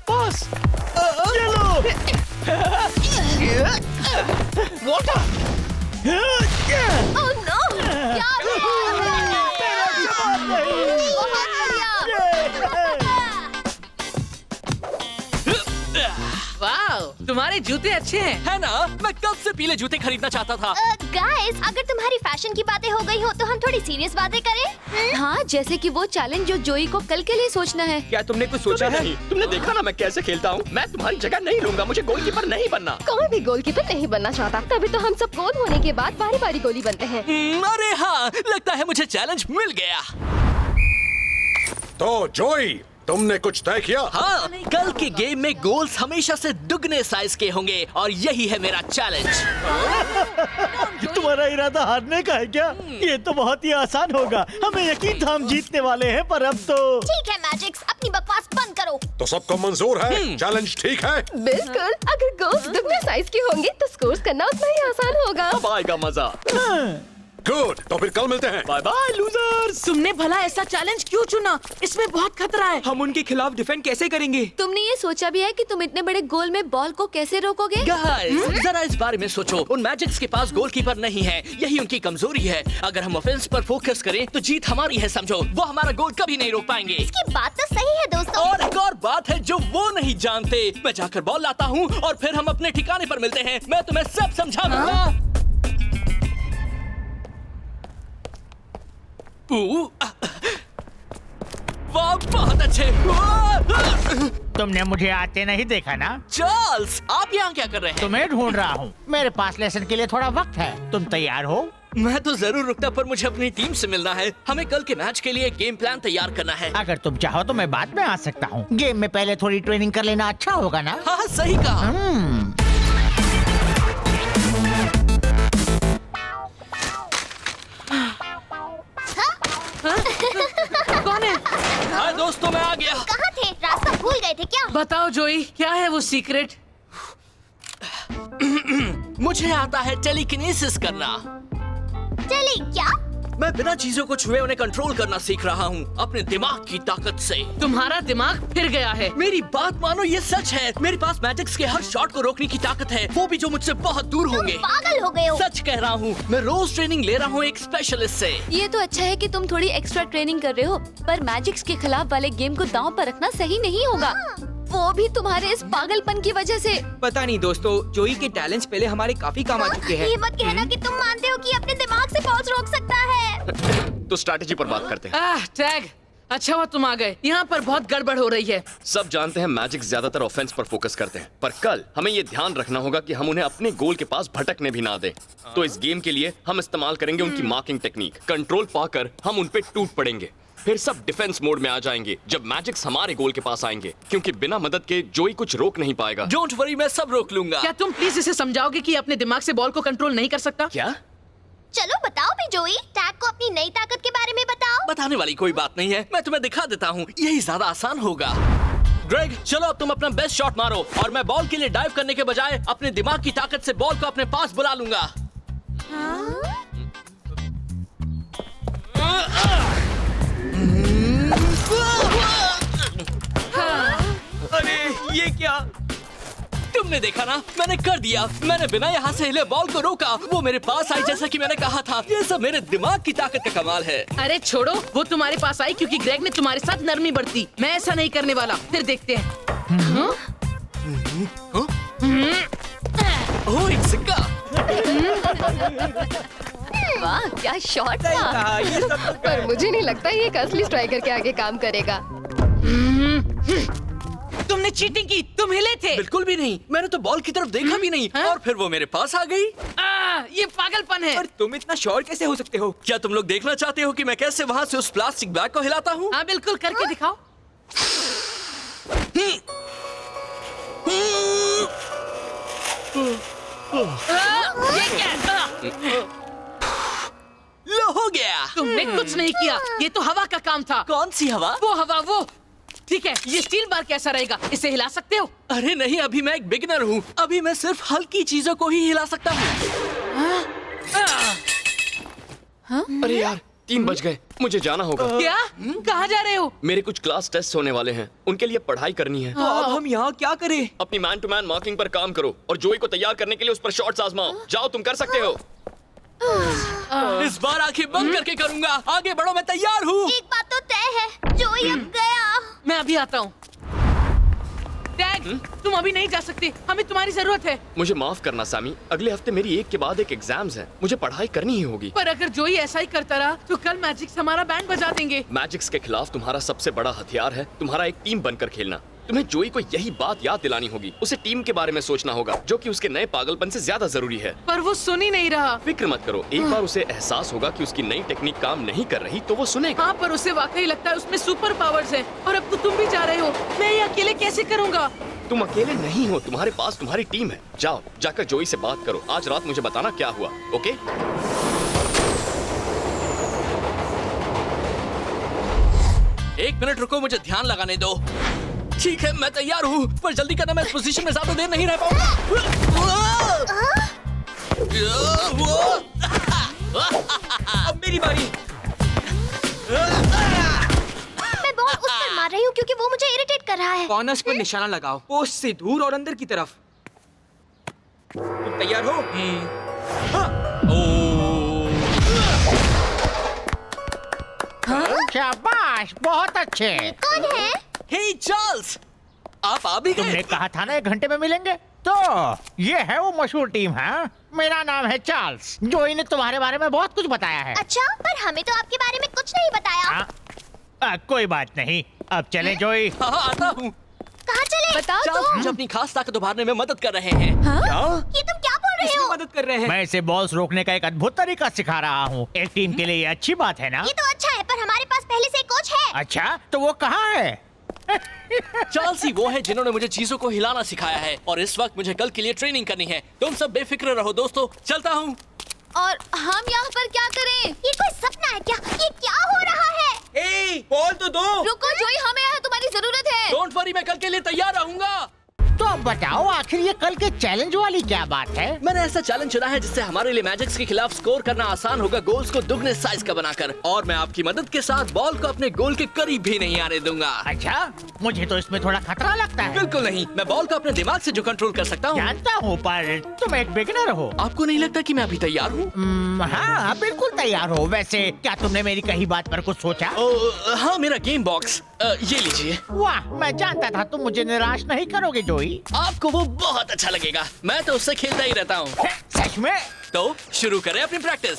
Boss, ये लो। Water. Oh no! क्या हुआ? बहुत बढ़िया। वाह, तुम्हारे जूते अच्छे हैं। है ना, मैं कब से पीले जूते खरीदना चाहता था। गाइस, अगर तुम्हारी फैशन की बातें हो गई हो तो हम थोड़ी सीरियस बातें करें। हाँ, जैसे कि वो चैलेंज जो जोई को कल के लिए सोचना है। क्या तुमने कुछ सोचा है? तुमने देखा ना मैं कैसे खेलता हूँ। मैं तुम्हारी जगह नहीं लूंगा, मुझे गोलकीपर नहीं बनना। कोई भी गोलकीपर नहीं बनना चाहता, तभी तो हम सब गोल होने के बाद बारी बारी गोली बनते हैं। अरे हाँ, लगता है मुझे चैलेंज मिल गया। तो जोई, तुमने कुछ तय किया? हाँ, कल के गेम में गोल्स हमेशा से दुगने साइज के होंगे और यही है मेरा चैलेंज। तुम्हारा इरादा हारने का है क्या? ये तो बहुत ही आसान होगा। हमें यकीन था हम जीतने वाले हैं, पर अब तो। ठीक है मैजिक्स, अपनी बकवास बंद करो। तो सबको मंजूर है? चैलेंज ठीक है? बिल्कुल, अगर गोल्स दुगने साइज के होंगे तो स्कोर्स करना उतना ही आसान होगा। अब आएगा मजा। गुड, तो फिर कल मिलते हैं। Bye bye losers. तुमने भला ऐसा चैलेंज क्यों चुना? इसमें बहुत खतरा है। हम उनके खिलाफ डिफेंड कैसे करेंगे? तुमने ये सोचा भी है कि तुम इतने बड़े गोल में बॉल को कैसे रोकोगे? गाइस, जरा इस बारे में सोचो। उन मैजिक्स के पास गोलकीपर नहीं है, यही उनकी कमजोरी है। अगर हम ऑफेंस पर फोकस करें तो जीत हमारी है, समझो। वो हमारा गोल कभी नहीं रोक पाएंगे। इसकी बात तो सही है दोस्तों। और एक और बात है जो वो नहीं जानते। मैं जाकर बॉल लाता हूँ और फिर हम अपने ठिकाने पर मिलते हैं। मैं तुम्हें सब समझा दूंगा। वाह, बहुत अच्छे। तुमने मुझे आते नहीं देखा ना? चार्ल्स, आप यहाँ क्या कर रहे हैं? तुम्हें ढूंढ रहा हूँ। मेरे पास लेसन के लिए थोड़ा वक्त है। तुम तैयार हो? मैं तो जरूर रुकता, पर मुझे अपनी टीम से मिलना है। हमें कल के मैच के लिए गेम प्लान तैयार करना है। अगर तुम चाहो तो मैं बाद में आ सकता हूँ। गेम में पहले थोड़ी ट्रेनिंग कर लेना अच्छा होगा ना? हाँ, सही कहा। कौन है? हाँ दोस्तों, मैं आ गया। कहाँ थे? रास्ता भूल गए थे क्या? बताओ जोई, क्या है वो सीक्रेट? मुझे आता है टेलीकिनेसिस करना। चली क्या? मैं बिना चीजों को छुए उन्हें कंट्रोल करना सीख रहा हूँ, अपने दिमाग की ताकत से। तुम्हारा दिमाग फिर गया है। मेरी बात मानो, ये सच है। मेरे पास मैजिक्स के हर शॉट को रोकने की ताकत है, वो भी जो मुझसे बहुत दूर होंगे। पागल हो गए हो। सच कह रहा हूँ, मैं रोज ट्रेनिंग ले रहा हूँ एक स्पेशलिस्ट से। ये तो अच्छा है कि तुम थोड़ी एक्स्ट्रा ट्रेनिंग कर रहे हो, पर मैजिक्स के खिलाफ वाले गेम को दांव पर रखना सही नहीं होगा। वो भी तुम्हारे इस पागलपन की वजह से। पता नहीं दोस्तों, जोई के टैलेंट्स पहले हमारे काफी काम आ चुके हैं। ये मत कहना कि तुम मानते हो कि अपने दिमाग से फौज रोक सकता है। तो स्ट्रैटेजी पर बात करते हैं। टैग, अच्छा हुआ तुम आ गए। यहाँ पर बहुत गड़बड़ हो रही है। सब जानते हैं मैजिक ज्यादातर ऑफेंस पर फोकस करते हैं, पर कल हमें ये ध्यान रखना होगा कि हम उन्हें अपने गोल के पास भटकने भी ना दें। तो इस गेम के लिए हम इस्तेमाल करेंगे उनकी मार्किंग टेक्निक। कंट्रोल पाकर हम उन पे टूट पड़ेंगे, फिर सब डिफेंस मोड में आ जाएंगे जब मैजिक्स हमारे गोल के पास आएंगे, क्योंकि बिना मदद के जोई कुछ रोक नहीं पाएगा। डोंट वरी, मैं सब रोक लूंगा। क्या तुम प्लीज इसे समझाओगे कि अपने दिमाग से बॉल को कंट्रोल नहीं कर सकता? क्या? चलो बताओ भी जोई, टैग को अपनी नई ताकत के बारे में बताओ। बताने वाली कोई बात नहीं है, मैं तुम्हें दिखा देता हूँ, यही ज्यादा आसान होगा। ग्रेग, चलो अब तुम अपना बेस्ट शॉट मारो और मैं बॉल के लिए डाइव करने के बजाय अपने दिमाग की ताकत से बॉल को अपने पास बुला लूंगा। अरे ये क्या? तुमने देखा ना, मैंने कर दिया। मैंने बिना यहाँ से हिले बॉल को रोका, वो मेरे पास आई जैसा कि मैंने कहा था। ये सब मेरे दिमाग की ताकत का कमाल है। अरे छोड़ो, वो तुम्हारे पास आई क्योंकि ग्रेग ने तुम्हारे साथ नरमी बरती। मैं ऐसा नहीं करने वाला, फिर देखते हैं। ओह, एक सिक्का। वाह, क्या शॉट था। हाँ, ये सब तो पर मुझे नहीं लगता ये एक असली स्ट्राइकर के आगे काम करेगा। तुमने चीटिंग की, तुम हिले थे। बिल्कुल भी नहीं, मैंने तो बॉल की तरफ देखा भी नहीं। और फिर वो मेरे पास आ गई। ये पागलपन है। और तुम इतना श्योर कैसे हो सकते हो? क्या तुम लोग देखना चाहते हो कि मैं कैसे वहाँ से उस प्लास्टिक बैग को हिलाता हूँ? हाँ बिल्कुल, करके दिखाओ। ये क्या? लो, हो गया। तुमने कुछ नहीं किया, ये तो हवा का काम था। कौन सी हवा? वो हवा, वो। ठीक है, ये स्टील बार कैसा रहेगा? इसे हिला सकते हो? अरे नहीं, अभी मैं एक बिगिनर हूँ। अभी मैं सिर्फ हल्की चीजों को ही हिला सकता हूँ। अरे यार, 3 बज गए। मुझे जाना होगा। क्या? कहाँ जा रहे हो? मेरे कुछ क्लास टेस्ट होने वाले हैं, उनके लिए पढ़ाई करनी है। तो अब हम यहाँ क्या करें? अपनी मैन टू मैन मार्किंग पर काम करो और जोई को तैयार करने के लिए उस पर शॉट्स आजमाओ। जाओ, तुम कर सकते हो। इस बार आंखें बंद करके करूंगा। आगे बढ़ो, मैं तैयार हूँ। एक बात तो तय है, जोई अब गया। मैं अभी आता हूँ। टैग, तुम अभी नहीं जा सकते, हमें तुम्हारी जरूरत है। मुझे माफ करना सैमी, अगले हफ्ते मेरी एक के बाद एक एग्जाम्स हैं। मुझे पढ़ाई करनी ही होगी। पर अगर जोई ऐसा ही करता रहा तो कल मैजिक्स हमारा बैंड बजा देंगे। मैजिक्स के खिलाफ तुम्हारा सबसे बड़ा हथियार है तुम्हारा एक टीम बनकर खेलना। तुम्हें जोई को यही बात याद दिलानी होगी। उसे टीम के बारे में सोचना होगा, जो कि उसके नए पागलपन से ज्यादा जरूरी है। पर वो सुन ही नहीं रहा। फिक्र मत करो, एक बार उसे एहसास होगा कि उसकी नई टेक्निक काम नहीं कर रही तो वो सुनेगा। हाँ, पर उसे वाकई लगता है उसमें सुपर पावर्स हैं। और अब तो तुम भी जा रहे हो, मैं ये अकेले कैसे करूँगा? तुम अकेले नहीं हो, तुम्हारे पास तुम्हारी टीम है। जाओ, जाकर जोई से बात करो। आज रात मुझे बताना क्या हुआ, ओके? एक मिनट रुको, मुझे ध्यान लगाने दो। ठीक है, मैं तैयार हूँ, पर जल्दी करना, मैं इस पोजीशन में ज्यादा देर नहीं रह पाऊंगा। अब मेरी बारी। मैं बॉल उस पर मार रही हूँ क्योंकि वो मुझे इरिटेट कर रहा है। कॉर्नर्स पर निशाना लगाओ, पोस्ट से दूर और अंदर की तरफ। तुम तैयार हो? शाबाश, बहुत अच्छे। कौन है? हे चार्ल्स, आप आ भी गए? तुमने कहा था ना 1 घंटे में मिलेंगे। तो ये है वो मशहूर टीम है। मेरा नाम है चार्ल्स। जोई ने तुम्हारे बारे में बहुत कुछ बताया है। अच्छा, पर हमें तो आपके बारे में कुछ नहीं बताया। कोई बात नहीं, अब चले जोई। हाँ, आता हूँ। कहाँ चले? बताओ चार्ल्स तो। मुझे अपनी खास ताकत उभारने में मदद कर रहे हैं। ये तुम क्या बोल रहे इसमें हो? मदद कर रहे हैं। मैं इसे बॉल्स रोकने का एक अद्भुत तरीका सिखा रहा हूँ। एक टीम के लिए ये अच्छी बात है ना? ये तो अच्छा है, पर हमारे पास पहले से कोच है। अच्छा, तो वो कहाँ है? चार्ल्स ही वो है जिन्होंने मुझे चीजों को हिलाना सिखाया है और इस वक्त मुझे कल के लिए ट्रेनिंग करनी है। तुम सब बेफिक्र रहो दोस्तों, चलता हूँ। और हम यहाँ पर क्या करें? ये कोई सपना है क्या? ये क्या हो रहा है? ए, बॉल तो दो। रुको जोई, हमें यहाँ तुम्हारी जरूरत है। डोंट वरी, मैं कल के लिए तैयार रहूंगा। तो अब बताओ, आखिर ये कल के चैलेंज वाली क्या बात है? मैंने ऐसा चैलेंज चुना है जिससे हमारे लिए मैजिक्स के खिलाफ स्कोर करना आसान होगा, गोल्स को दुगने साइज का बनाकर। और मैं आपकी मदद के साथ बॉल को अपने गोल के करीब भी नहीं आने दूंगा। अच्छा, मुझे तो इसमें थोड़ा खतरा लगता है। बिल्कुल नहीं, मैं बॉल को अपने दिमाग से जो कंट्रोल कर सकता हूँ। जानता हूँ, पर तुम एक बिगिनर हो। आपको नहीं लगता कि मैं अभी तैयार हूँ? हाँ, बिल्कुल तैयार हो। वैसे क्या तुमने मेरी कही बात पर कुछ सोचा? हाँ, मेरा गेम बॉक्स ये लीजिए। वाह, मैं जानता था तुम मुझे निराश नहीं करोगे जोई। आपको वो बहुत अच्छा लगेगा, मैं तो उससे खेलता ही रहता हूँ। सच में? तो शुरू करें अपनी प्रैक्टिस।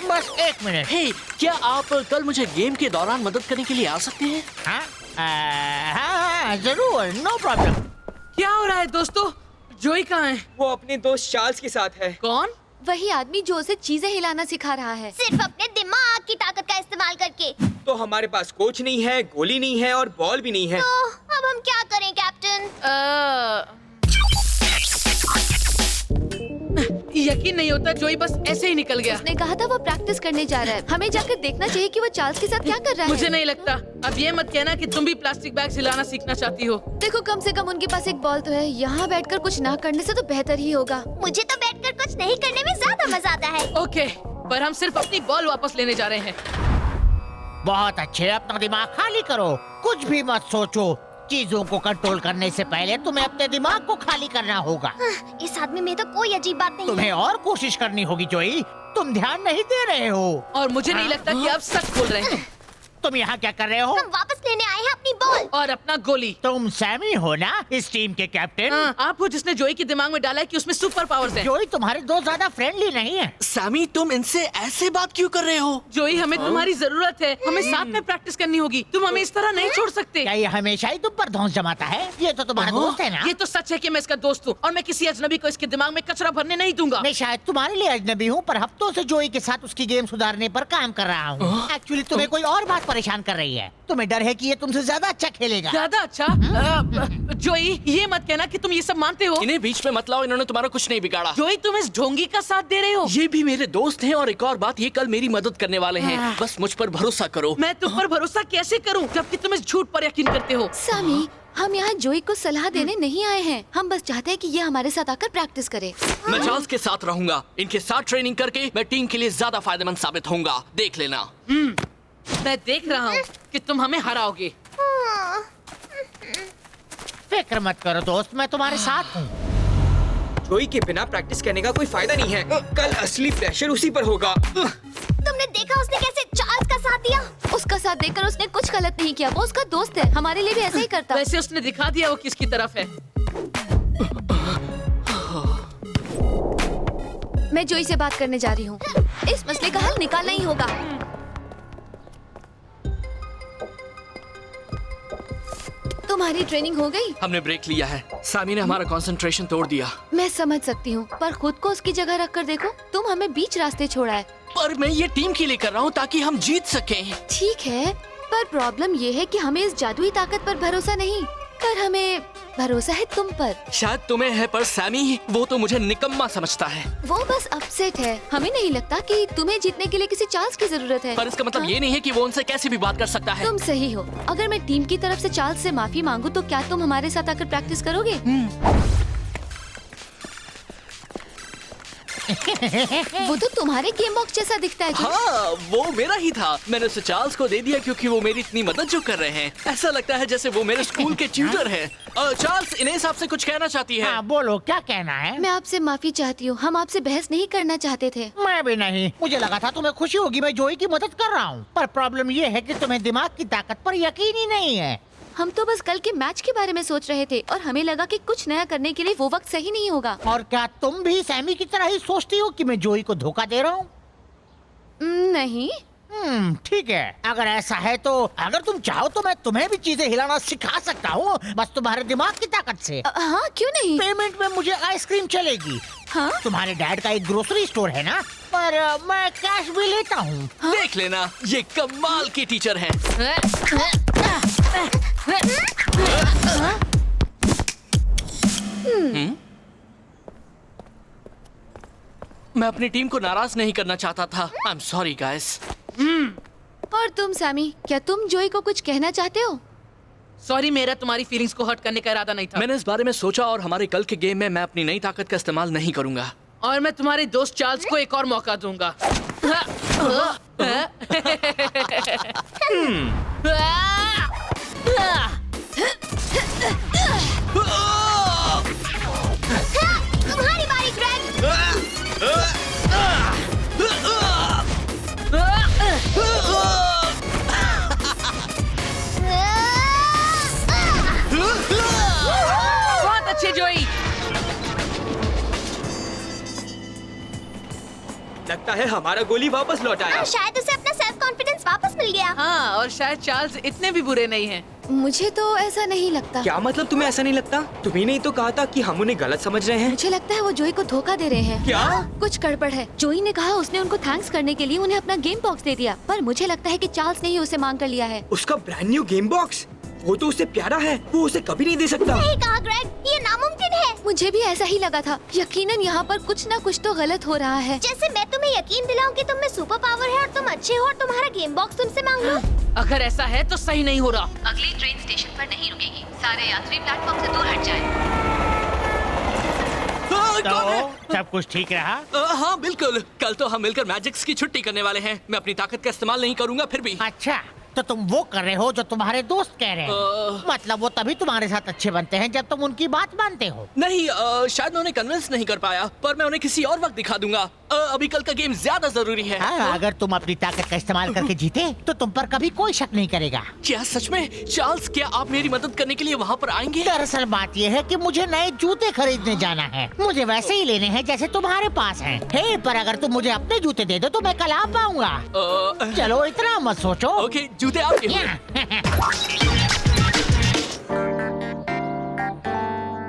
बस 1 मिनट। हे, क्या आप कल मुझे गेम के दौरान मदद करने के लिए आ सकते हैं? हाँ, हाँ, जरूर, नो प्रॉब्लम। क्या हो रहा है दोस्तों? जोई कहाँ है? वो अपने दोस्त चार्ल्स के साथ है। कौन? वही आदमी जो उसे चीजें हिलाना सिखा रहा है। सिर्फ अपने दिमाग की ताकत का इस्तेमाल करके। तो हमारे पास कोच नहीं है, गोली नहीं है और बॉल भी नहीं है। तो अब हम क्या करें कैप्टन? यकीन नहीं होता, जोई बस ऐसे ही निकल गया। उसने कहा था वो प्रैक्टिस करने जा रहा है। हमें जाकर देखना चाहिए कि वो चार्ल्स के साथ क्या कर रहा है। मुझे नहीं लगता। अब ये मत कहना कि तुम भी प्लास्टिक बैग हिलाना सीखना चाहती हो। देखो, कम से कम उनके पास एक बॉल तो है। यहाँ बैठकर कुछ ना करने से तो बेहतर ही होगा। मुझे तो बैठकर कुछ नहीं करने में ज्यादा मजा आता है। ओके, पर हम सिर्फ अपनी बॉल वापस लेने जा रहे हैं। बहुत अच्छे, अपना दिमाग खाली करो, कुछ भी मत सोचो। चीजों को कंट्रोल करने से पहले तुम्हें अपने दिमाग को खाली करना होगा। इस आदमी में तो कोई अजीब बात नहीं तुम्हें है। और कोशिश करनी होगी जोई, तुम ध्यान नहीं दे रहे हो। और मुझे नहीं लगता कि आप सच बोल रहे हैं। तुम यहाँ क्या कर रहे हो? हम वापस लेने आए हैं अपनी बॉल। और अपना गोली। तुम सैमी हो ना, इस टीम के कैप्टन? हाँ, आप हो जिसने जोई के दिमाग में डाला है कि उसमें सुपर पावर्स हैं। जोई तुम्हारे दोस्त ज्यादा फ्रेंडली नहीं है। सैमी, तुम इनसे ऐसे बात क्यों कर रहे हो? जोई, हमें तुम्हारी जरूरत है। हमें साथ में प्रैक्टिस करनी होगी। तुम हमें इस तरह नहीं छोड़ सकते। क्या ये हमेशा ही तुम पर धौंस जमाता है? ये तो तुम्हारा दोस्त है ना? ये तो सच है कि मैं इसका दोस्त हूँ और मैं किसी अजनबी को इसके दिमाग में कचरा भरने नहीं दूंगा। मैं शायद तुम्हारे लिए अजनबी हूँ, पर हफ्तों से जोई के साथ उसकी गेम सुधारने पर काम कर रहा हूँ। एक्चुअली तुम्हें कोई और बात परेशान कर रही है। तुम्हें डर है कि ये तुमसे ज्यादा अच्छा खेलेगा। ज्यादा अच्छा? जोई, ये मत कहना कि तुम ये सब मानते हो। इन्हें बीच में मत लाओ, इन्होंने तुम्हारा कुछ नहीं बिगाड़ा। जोई, तुम इस ढोंगी का साथ दे रहे हो। ये भी मेरे दोस्त हैं और एक और बात, ये कल मेरी मदद करने वाले हैं। बस मुझ पर भरोसा करो। मैं तुम पर भरोसा कैसे करूं जबकि तुम इस झूठ पर यकीन करते हो? सामी, हम यहाँ जोई को सलाह देने नहीं आए हैं। हम बस चाहते हैं कि ये हमारे साथ आकर प्रैक्टिस करे। मैं चार्ल्स के साथ रहूंगा। इनके साथ ट्रेनिंग करके मैं टीम के लिए ज्यादा फायदेमंद साबित होऊंगा, देख लेना। मैं देख रहा हूँ कि तुम हमें हराओगे। फिक्र मत करो दोस्त, मैं तुम्हारे साथ हूँ। जोई के बिना प्रैक्टिस करने का कोई फायदा नहीं है। कल असली प्रेशर उसी पर होगा। तुमने देखा उसने कैसे चार्ल्स का साथ दिया? उसका साथ देकर उसने कुछ गलत नहीं किया। वो उसका दोस्त है, हमारे लिए भी ऐसा ही करता। वैसे उसने दिखा दिया वो किसकी तरफ है। मैं जोई से बात करने जा रही हूँ। इस मसले का हल निकालना ही होगा। तुम्हारी ट्रेनिंग हो गई? हमने ब्रेक लिया है। सामी ने हमारा कंसंट्रेशन तोड़ दिया। मैं समझ सकती हूँ, पर खुद को उसकी जगह रख कर देखो। तुम हमें बीच रास्ते छोड़ा है। पर मैं ये टीम के लिए कर रहा हूँ ताकि हम जीत सकें। ठीक है, पर प्रॉब्लम ये है कि हमें इस जादुई ताकत पर भरोसा नहीं, पर हमें भरोसा है तुम पर। शायद तुम्हें है, पर सैमी वो तो मुझे निकम्मा समझता है। वो बस अपसेट है। हमें नहीं लगता कि तुम्हें जीतने के लिए किसी चांस की जरूरत है। पर इसका मतलब ये नहीं है कि वो उनसे कैसे भी बात कर सकता है। तुम सही हो। अगर मैं टीम की तरफ से चार्ल्स से माफी मांगू तो क्या तुम हमारे साथ आकर प्रैक्टिस करोगे? वो तो तुम्हारे गेम बॉक्स जैसा दिखता है। हाँ, वो मेरा ही था। मैंने उसे चार्ल्स को दे दिया क्योंकि वो मेरी इतनी मदद जो कर रहे हैं। ऐसा लगता है जैसे वो मेरे स्कूल के ट्यूटर हैं। चार्ल्स, इनेस आपसे कुछ कहना चाहती है। हाँ, बोलो क्या कहना है? मैं आपसे माफी चाहती हूँ। हम आपसे बहस नहीं करना चाहते थे। मैं भी नहीं। मुझे लगा था तुम्हें खुशी होगी मैं जोई की मदद कर रहा हूँ, पर प्रॉब्लम ये है कि तुम्हें दिमाग की ताकत पर यकीन ही नहीं है। हम तो बस कल के मैच के बारे में सोच रहे थे और हमें लगा कि कुछ नया करने के लिए वो वक्त सही नहीं होगा। और क्या तुम भी सैमी की तरह ही सोचती हो कि मैं जोई को धोखा दे रहा हूँ? नहीं। ठीक है, अगर ऐसा है तो अगर तुम चाहो तो मैं तुम्हें भी चीजें हिलाना सिखा सकता हूँ, बस तुम्हारे दिमाग की ताकत से। हाँ, क्यों नहीं? पेमेंट में मुझे आइसक्रीम चलेगी। हाँ? तुम्हारे डैड का एक ग्रोसरी स्टोर है ना, पर मैं कैश भी लेता हूँ। हाँ? देख लेना, ये कमाल के टीचर हैं। मैं अपनी टीम को नाराज नहीं करना चाहता था। I am sorry guys. और तुम सैमी, क्या तुम जोई को कुछ कहना चाहते हो? सॉरी, मेरा तुम्हारी फीलिंग्स को हर्ट करने का इरादा नहीं था। मैंने इस बारे में सोचा और हमारे कल के गेम में मैं अपनी नई ताकत का इस्तेमाल नहीं करूंगा। और मैं तुम्हारे दोस्त चार्ल्स को एक और मौका दूंगा। तुम्हारी बारी ग्रेग। बहुत अच्छे जोई। लगता है हमारा गोली वापस लौट आया। शायद उसे अपना सेल्फ कॉन्फिडेंस वापस मिल गया। हाँ, और शायद चार्ल्स इतने भी बुरे नहीं हैं। मुझे तो ऐसा नहीं लगता। क्या मतलब तुम्हें ऐसा नहीं लगता? तुम्ही नहीं तो कहा था कि हम उन्हें गलत समझ रहे हैं। मुझे लगता है वो जोई को धोखा दे रहे हैं। क्या? कुछ गड़बड़ है। जोई ने कहा उसने उनको थैंक्स करने के लिए उन्हें अपना गेम बॉक्स दे दिया, पर मुझे लगता है कि चार्ल्स ने ही उसे मांग कर लिया है। उसका ब्रांड न्यू गेम बॉक्स, वो तो उसे प्यारा है, वो उसे कभी नहीं दे सकता। सही कहा ग्रेग, ये नामुमकिन है। मुझे भी ऐसा ही लगा था। यकीनन यहाँ पर कुछ न कुछ तो गलत हो रहा है। जैसे मैं तुम्हें यकीन दिलाऊं कि तुम में सुपर पावर है और तुम अच्छे हो और तुम्हारा गेम बॉक्स तुमसे मांग लो। अगर ऐसा है तो सही नहीं हो रहा। अगली ट्रेन स्टेशन पर नहीं रुकेगी। सारे यात्री प्लेटफॉर्म से दूर हट जाएं। तो सब कुछ ठीक रहा? हाँ बिल्कुल। कल तो हम मिलकर मैजिक्स की छुट्टी करने वाले हैं। मैं अपनी ताकत का इस्तेमाल नहीं करूंगा फिर भी। अच्छा, तो तुम वो कर रहे हो जो तुम्हारे दोस्त कह रहे हैं। मतलब वो तभी तुम्हारे साथ अच्छे बनते हैं जब तुम उनकी बात मानते हो। नहीं, शायद मैं उन्हें कन्विंस नहीं कर पाया, पर मैं उन्हें किसी और वक्त दिखा दूंगा। अभी कल का गेम ज्यादा जरूरी है। हाँ, अगर तुम अपनी ताकत का इस्तेमाल करके जीते तो तुम पर कभी कोई शक नहीं करेगा। क्या सच में? चार्ल्स, क्या आप मेरी मदद करने के लिए वहाँ पर आएंगे? दरअसल बात यह है कि मुझे नए जूते खरीदने जाना है। मुझे वैसे ही लेने हैं जैसे तुम्हारे पास हैं। हे, पर अगर तुम मुझे अपने जूते दे दो तो मैं कल आ पाऊंगा। चलो इतना मत सोचो। ओके, जूते आपके।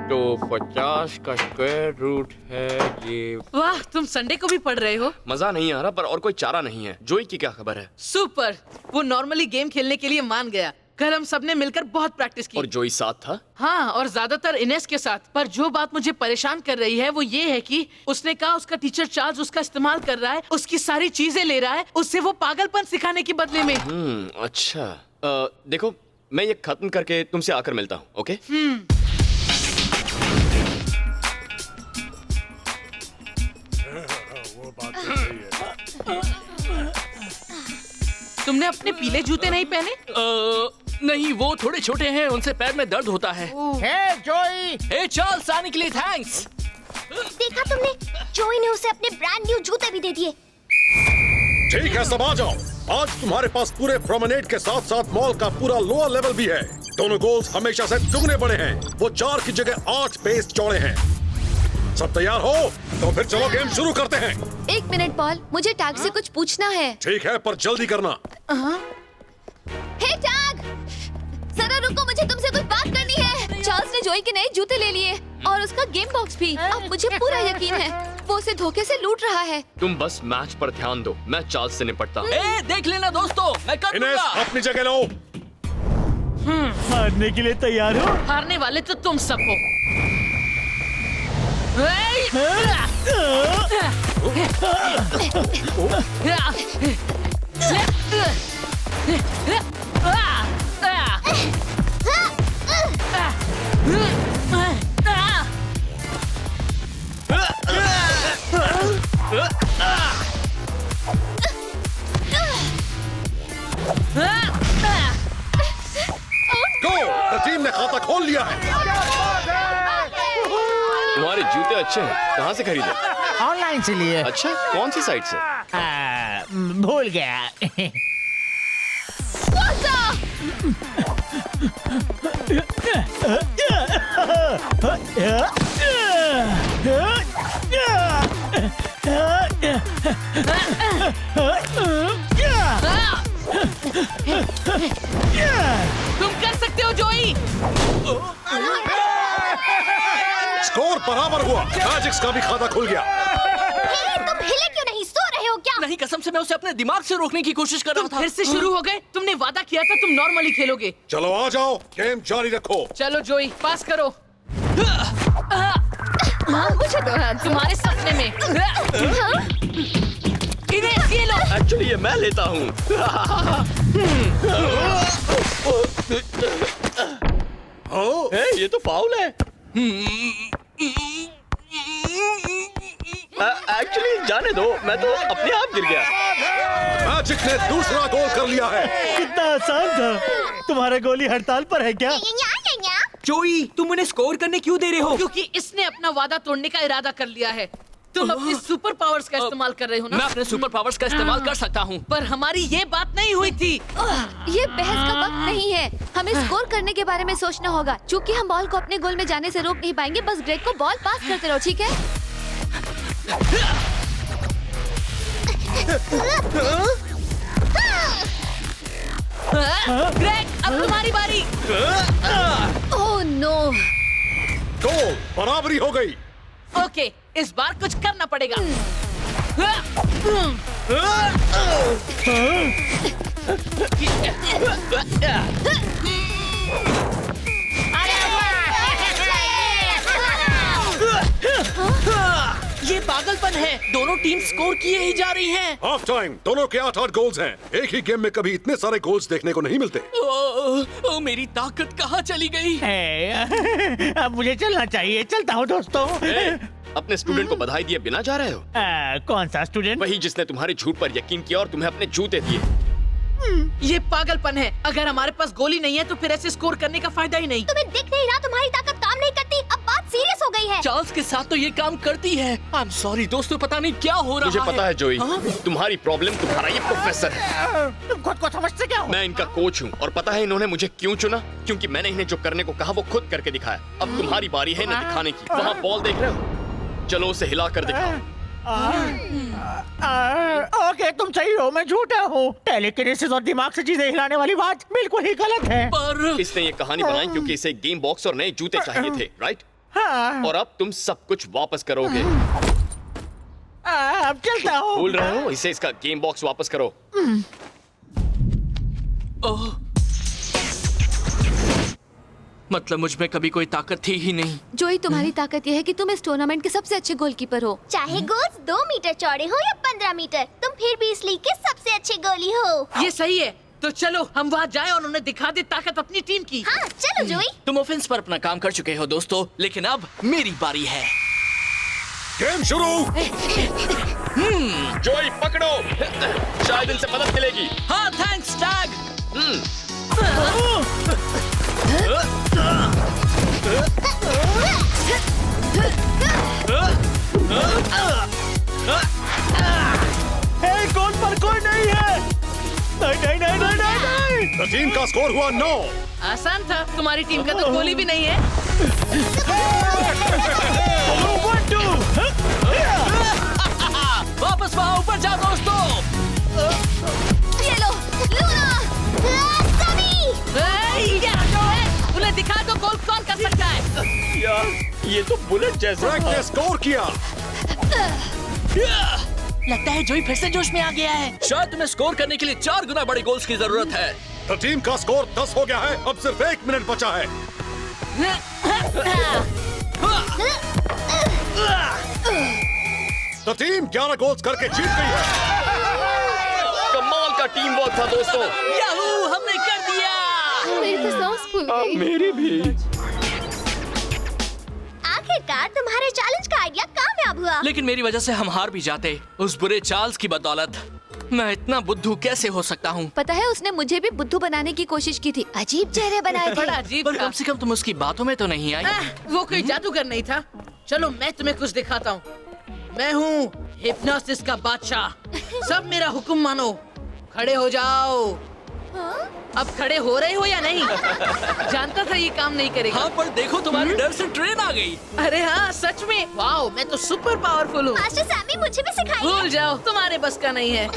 तो 50 का स्क्वायर रूट है ये। वाह, तुम संडे को भी पढ़ रहे हो। मजा नहीं आ रहा, पर और कोई चारा नहीं है। जोई की क्या खबर है? सुपर। वो नॉर्मली गेम खेलने के लिए मान गया। कल हम सबने मिलकर बहुत प्रैक्टिस की। और जोई साथ था? हाँ, और ज्यादातर इनेस के साथ। पर जो बात मुझे परेशान कर रही है वो ये है कि उसने कहा उसका टीचर चार्ल्स उसका इस्तेमाल कर रहा है, उसकी सारी चीजें ले रहा है, उससे वो पागलपन सिखाने के बदले में। अच्छा। देखो, मैं ये खत्म करके तुमसे आकर मिलता हूँ, ओके? तुमने अपने पीले जूते नहीं पहने? नहीं, वो थोड़े छोटे हैं, उनसे पैर में दर्द होता है। हे जोई, ए चार्ल्स, आने के लिए थैंक्स। देखा तुमने, जोई ने उसे अपने ब्रांड न्यू जूते भी दे दिए। ठीक है, सब आ जाओ। आज तुम्हारे पास पूरे प्रोमेनेड के साथ साथ मॉल का पूरा लोअर लेवल भी है। दोनों गोल्स हमेशा से दुगने बड़े हैं, वो 4 की जगह 8 पेस चौड़े हैं। सब तैयार हो? तो फिर चलो गेम शुरू करते हैं। 1 मिनट पॉल, मुझे टैग से कुछ पूछना है। ठीक है, पर जल्दी करना। हे टैग, जरा रुको, मुझे तुमसे कुछ बात करनी है। चार्ल्स ने जोई के नए जूते ले लिए और उसका गेम बॉक्स भी। अब मुझे पूरा यकीन है वो उसे धोखे से लूट रहा है। तुम बस मैच पर ध्यान दो, मैं चार्ल्स से निपटता हूँ। ए, देख लेना दोस्तों, मैं कर इनेस, दूंगा। अपनी जगह लो। हारने के लिए तैयार हो? हारने वाले तो तुम सब हो। गो, टीम ने खाता खोल लिया है। तुम्हारे जूते अच्छे हैं, कहाँ से खरीदे? ऑनलाइन से लिए। अच्छा, कौन सी साइट से? भूल गया। तुम कर सकते हो जोई। स्कोर बराबर हुआ, मैजिक्स का भी खाता खुल गया। तुम हिले क्यों नहीं? सो रहे हो क्या? नहीं, कसम से मैं उसे अपने दिमाग से रोकने की कोशिश कर रहा तुम था। फिर से शुरू हो गए? तुमने वादा किया था तुम नॉर्मली खेलोगे। चलो आ जाओ, गेम जारी रखो। चलो जोई, पास करो। मुझे दो हाथ। तुम्हारे सपने में। इनेस, ये लो। एक्चुअली ये मैं लेता हूँ। ये तो फाउल है। एक्चुअली जाने दो, मैं तो अपने आप गिर गया। मैजिक ने दूसरा गोल कर लिया है। कितना आसान था। तुम्हारा गोली हड़ताल पर है क्या? जोई, तुम उन्हें स्कोर करने क्यों दे रहे हो? क्योंकि इसने अपना वादा तोड़ने का इरादा कर लिया है। तुम अपनी सुपर पावर्स का इस्तेमाल कर रहे हो ना? मैं अपने सुपर पावर्स का इस्तेमाल कर सकता हूँ। पर हमारी ये बात नहीं हुई थी। ये बहस का वक्त नहीं है, हमें स्कोर करने के बारे में सोचना होगा। चूंकि हम बॉल को अपने गोल में जाने से रोक नहीं पाएंगे, बस ग्रेग को बॉल पास करते रहो, ठीक है? ग्रेग, अब तुम्हारी बारी। Oh no. गोल बराबरी हो गई। ओके, इस बार कुछ करना पड़ेगा। ये पागलपन है, दोनों टीम स्कोर किए ही जा रही हैं। हाफ टाइम, दोनों के 8-8 गोल्स हैं। एक ही गेम में कभी इतने सारे गोल्स देखने को नहीं मिलते। ओ, मेरी ताकत कहाँ चली गई? अब मुझे चलना चाहिए। चलता हूँ दोस्तों। अपने स्टूडेंट को बधाई दिए बिना जा रहे हो? कौन सा स्टूडेंट? वही जिसने तुम्हारे झूठ पर यकीन किया और तुम्हें अपने जूते दिए। ये पागलपन है। अगर हमारे पास गोली नहीं है तो फिर ऐसे स्कोर करने का फायदा ही नहीं। तुम्हें दिख नहीं रहा तुम्हारी ताकत काम नहीं करती? अब बात सीरियस हो गई है। चार्ल्स के साथ तो ये काम करती है। आई एम सॉरी दोस्तों, पता नहीं क्या हो रहा है। मुझे पता है जोई, तुम्हारी प्रॉब्लम तुम्हारा ये प्रोफेसर है। तुम खुद को समझते क्या हो? मैं इनका कोच हूँ और पता है इन्होंने मुझे क्यों चुना? क्योंकि मैंने इन्हें जो करने को कहा वो खुद करके दिखाया। अब तुम्हारी बारी है इन्हें दिखाने की। वहाँ बॉल देख रहे हो? चलो उसे हिला कर दिखाओ। ओके, तुम सही हो, मैं झूठा हूँ। टेलीकिनेसिस और दिमाग से चीजें हिलाने वाली बात बिल्कुल ही गलत है। पर इसने ये कहानी बनाई क्योंकि इसे गेम बॉक्स और नए जूते चाहिए थे, राइट? हाँ। और अब तुम सब कुछ वापस करोगे। अब चलता हूँ। भूल रहे हो? इसे इसका गेम बॉक्स वापस करो। मतलब मुझ में कभी कोई ताकत थी ही नहीं। जोई, तुम्हारी ताकत यह है कि तुम इस टूर्नामेंट के सबसे अच्छे गोलकीपर हो। चाहे गोल्स 2 मीटर चौड़े हो या 15 मीटर, तुम फिर भी इस लीग के सबसे अच्छे गोली हो। ये सही है। तो चलो हम वहाँ जाएं और उन्हें दिखा दे ताकत अपनी टीम की। हाँ, चलो जोई। तुम ऑफेंस पर अपना काम कर चुके हो दोस्तों, लेकिन अब मेरी बारी है। गेम शुरू। जोई पकड़ो, शायद इनसे मदद मिलेगी। हाँ थैंक्स टैग। हे, गोल पर कोई नहीं है। नहीं नहीं नहीं नहीं नहीं, नहीं। द टीम का स्कोर हुआ 9। आसान था, तुम्हारी टीम का तो गोली भी नहीं है। 1-2। वापस वहाँ ऊपर जाओ दोस्तों। ये लो, लूना। सभी उन्हें दिखा दो गोल कौन कर सकता है। यार ये तो बुलेट जैसा ब्रैक ने स्कोर किया। लगता है जोई फिर से जोश में आ गया है। शायद तुम्हें स्कोर करने के लिए 4 गुना बड़े गोल्स की जरूरत है। द टीम का स्कोर 10 हो गया है। अब सिर्फ 1 मिनट बचा है। द टीम 11 गोल्स करके जीत गई है। कमाल का टीम वर्क था दोस्तों। याहू, हमने कर दिया। मेरी तो सांस फूल गई। मेरी भी। आखिरकार तुम्हारे चैलेंज का आइडिया कामयाब हुआ। लेकिन मेरी वजह से हम हार भी जाते, उस बुरे चार्ल्स की बदौलत। मैं इतना बुद्धू कैसे हो सकता हूँ? पता है उसने मुझे भी बुद्धू बनाने की कोशिश की थी। अजीब चेहरे बनाए बड़ा थे। अजीब पर था। कम से कम तुम उसकी बातों में तो नहीं आई। वो कोई जादूगर नहीं था। चलो मैं तुम्हें कुछ दिखाता हूँ। मैं हूँ हिप्नोसिस का बादशाह। सब मेरा हुक्म मानो। खड़े हो जाओ। अब खड़े हो रहे हो या नहीं? जानता था ये काम नहीं करेगा। हाँ पर देखो तुम्हारे डर से ट्रेन आ गई। अरे हाँ सच में। वाओ, मैं तो सुपर पावरफुल हूँ। मास्टर सैमी मुझे भी सिखाइए। भूल जाओ, तुम्हारे बस का नहीं है।